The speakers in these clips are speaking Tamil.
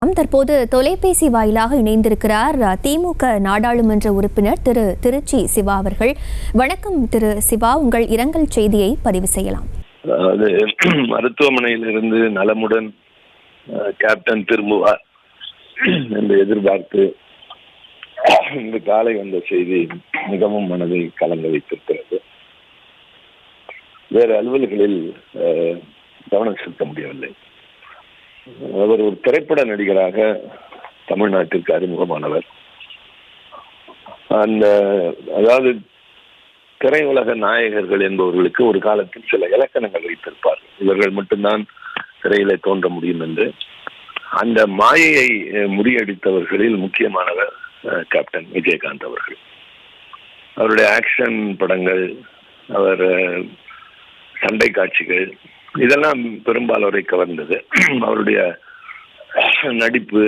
வணக்கம். தற்போது தொலைபேசி வாயிலாக இணைந்திருக்கிறார் திமுக நாடாளுமன்ற உறுப்பினர் திரு திருச்சி சிவா அவர்கள். வணக்கம் திரு சிவா, உங்கள் இரங்கல் செய்தியை பதிவு செய்யலாம். மருத்துவமனையிலிருந்து நலமுடன் கேப்டன் திரும்புவார் என்று எதிர்பார்த்து இந்த காலை வந்த செய்தி மிகவும் மனதை கலங்க வைத்திருக்கிறது. வேறு அலுவல்களில் கவனம் செலுத்த முடியவில்லை. அவர் ஒரு திரைப்பட நடிகராக தமிழ்நாட்டிற்கு அறிமுகமானவர். அதாவது திரையுலக நாயகர்கள் என்பவர்களுக்கு ஒரு காலத்தில் சில இலக்கணங்கள் வைத்திருப்பார். இவர்கள் மட்டும்தான் திரையில தோன்ற முடியும் என்று. அந்த மாயையை முறியடித்தவர்களில் முக்கியமானவர் கேப்டன் விஜயகாந்த் அவர்கள். அவருடைய ஆக்ஷன் படங்கள், அவர் சண்டை காட்சிகள், இதெல்லாம் பெரும்பாலோரை கவர்ந்தது. அவருடைய நடிப்பு,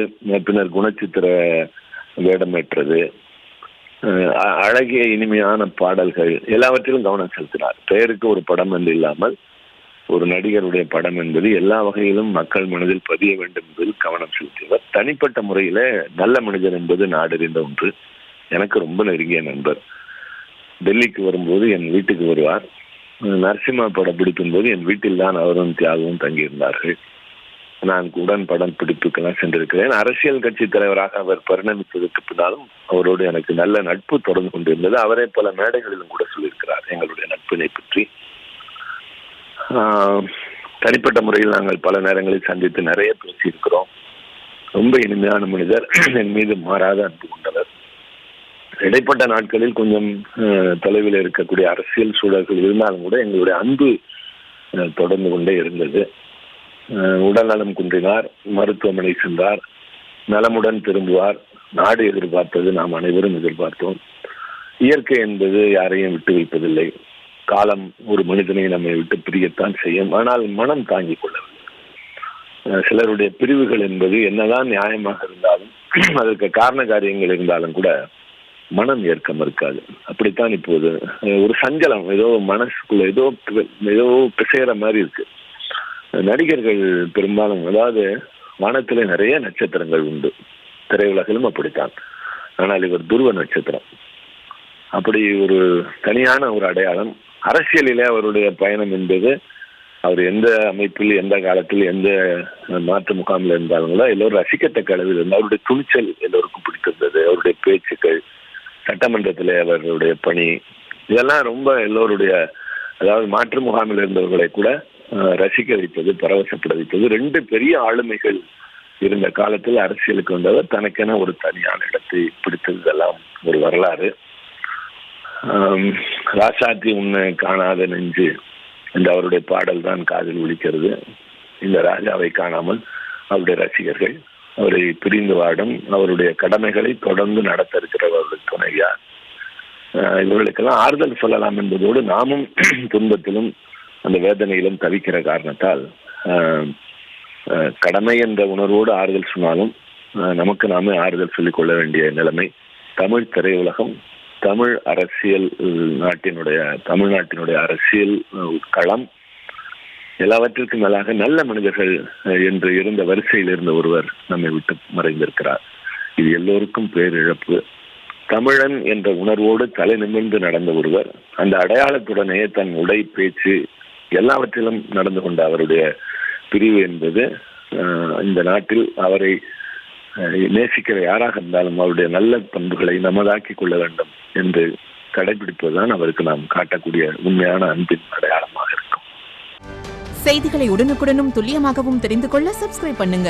பின்னர் குணச்சித்திர வேடமேற்றது, அழகிய இனிமையான பாடல்கள், எல்லாவற்றிலும் கவனம் செலுத்தினார். பெயருக்கு ஒரு படம் என்று இல்லாமல் ஒரு நடிகருடைய படம் என்பது எல்லா வகையிலும் மக்கள் மனதில் பதிய வேண்டும் என்பதில் கவனம் செலுத்தியவர். தனிப்பட்ட முறையில நல்ல மனிதர் என்பது நாடறிந்த ஒன்று. எனக்கு ரொம்ப நெருங்கிய நண்பர். டெல்லிக்கு வரும்போது என் வீட்டுக்கு வருவார். நரசிம்மா படம் பிடிக்கும் போது என் வீட்டில் தான் அவரும் தியாகவும் தங்கியிருந்தார்கள். நான் உடன் படம் பிடிப்புக்கெல்லாம் சென்றிருக்கிறேன். அரசியல் கட்சி தலைவராக அவர் பரிணமித்ததற்கு பின்னாலும் அவரோடு எனக்கு நல்ல நட்பு தொடர்ந்து கொண்டிருந்தது. அவரே பல மேடைகளிலும் கூட சொல்லியிருக்கிறார் எங்களுடைய நட்பினை பற்றி. தனிப்பட்ட முறையில் நாங்கள் பல நேரங்களில் சந்தித்து நிறைய பேசியிருக்கிறோம். ரொம்ப இனிமையான மனிதர், என் மீது மாறாத அன்பு கொண்டவர். இடைப்பட்ட நாட்களில் கொஞ்சம் தொலைவில் இருக்கக்கூடிய அரசியல் சூழல்கள் இருந்தாலும் கூட எங்களுடைய அன்பு தொடர்ந்து கொண்டே இருந்தது. உடல்நலம் குன்றினார், மருத்துவமனை சென்றார், நலமுடன் திரும்புவார். நாடு எதிர்பார்த்தது, நாம் அனைவரும் எதிர்பார்த்தோம். இயற்கை என்பது யாரையும் விட்டு வைப்பதில்லை. காலம் ஒரு மனிதனை நம்மை விட்டு பிரியத்தான் செய்யும். ஆனால் மனம் தாங்கிக் கொள்ளவில்லை. சிலருடைய பிரிவுகள் என்பது என்னதான் நியாயமாக இருந்தாலும், அதற்கு காரண காரியங்கள் இருந்தாலும் கூட மனம் ஏற்க மறுக்காது. அப்படித்தான் இப்போது ஒரு சஞ்சலம், ஏதோ மனசுக்குள்ள ஏதோ பிசைகிற மாதிரி இருக்கு. நடிகர்கள் பெரும்பாலும், அதாவது வானத்திலே நிறைய நட்சத்திரங்கள் உண்டு, திரையுலகிலும் அப்படித்தான். ஆனால் இவர் துருவ நட்சத்திரம். அப்படி ஒரு தனியான ஒரு அடையாளம். அரசியலிலே அவருடைய பயணம் என்பது, அவர் எந்த அமைப்பில், எந்த காலத்தில், எந்த மாற்று முகாமில் இருந்தாலும் கூட எல்லோரும் ரசிக்கத்தக்க அளவில் இருந்தார். அவருடைய துணிச்சல் எல்லோருக்கும் பிடித்திருந்தது. அவருடைய பேச்சுக்கள், சட்டமன்றத்தில் அவர்களுடைய பணி, இதெல்லாம் ரொம்ப எல்லோருடைய, அதாவது மாற்று முகாமில் இருந்தவர்களை கூட ரசிக்க வைத்தது, பரவசப்பட வைத்தது. ரெண்டு பெரிய ஆளுமைகள் இருந்த காலத்தில் அரசியலுக்கு வந்தவர் தனக்கென ஒரு தனியான இடத்தை பிடித்ததெல்லாம் ஒரு வரலாறு. ராசாத்தி உன்னை காணாத நெஞ்சு என்ற அவருடைய பாடல் தான் காதில் ஒலிக்கிறது. இந்த ராஜாவை காணாமல் அவருடைய ரசிகர்கள் அவரை பிரிந்து வாடும், அவருடைய கடமைகளை தொடர்ந்து நடத்த இருக்கிறவர்களுடைய துணைவியார், இவர்களுக்கெல்லாம் ஆறுதல் சொல்லலாம் என்பதோடு நாமும் துன்பத்திலும் அந்த வேதனையிலும் தவிக்கிற காரணத்தால் கடமை என்ற உணர்வோடு ஆறுதல் சொன்னாலும் நமக்கு நாமே ஆறுதல் சொல்லிக் கொள்ள வேண்டிய நிலைமை. தமிழ் திரையுலகம், தமிழ் அரசியல், தமிழ்நாட்டினுடைய அரசியல் களம், எல்லாவற்றிற்கும் மேலாக நல்ல மனிதர்கள் என்று இருந்த வரிசையில் இருந்த ஒருவர் நம்மை விட்டு மறைந்திருக்கிறார். இது எல்லோருக்கும் பேரிழப்பு. தமிழன் என்ற உணர்வோடு தலை நிமிர்ந்து நடந்த ஒருவர், அந்த அடையாளத்துடனே தன் உடை, பேச்சு எல்லாவற்றிலும் நடந்து கொண்ட அவருடைய பிரிவு என்பது இந்த நாட்டில் அவரை நேசிக்கிற யாராக இருந்தாலும் அவருடைய நல்ல பண்புகளை நமதாக்கி கொள்ள வேண்டும் என்று கடைபிடிப்பதுதான் அவருக்கு நாம் காட்டக்கூடிய உண்மையான அன்பின் அடையாளமாக இருக்கும். செய்திகளை உடனுக்குடனும் துல்லியமாகவும் தெரிந்து கொள்ள சப்ஸ்கிரைப் பண்ணுங்க.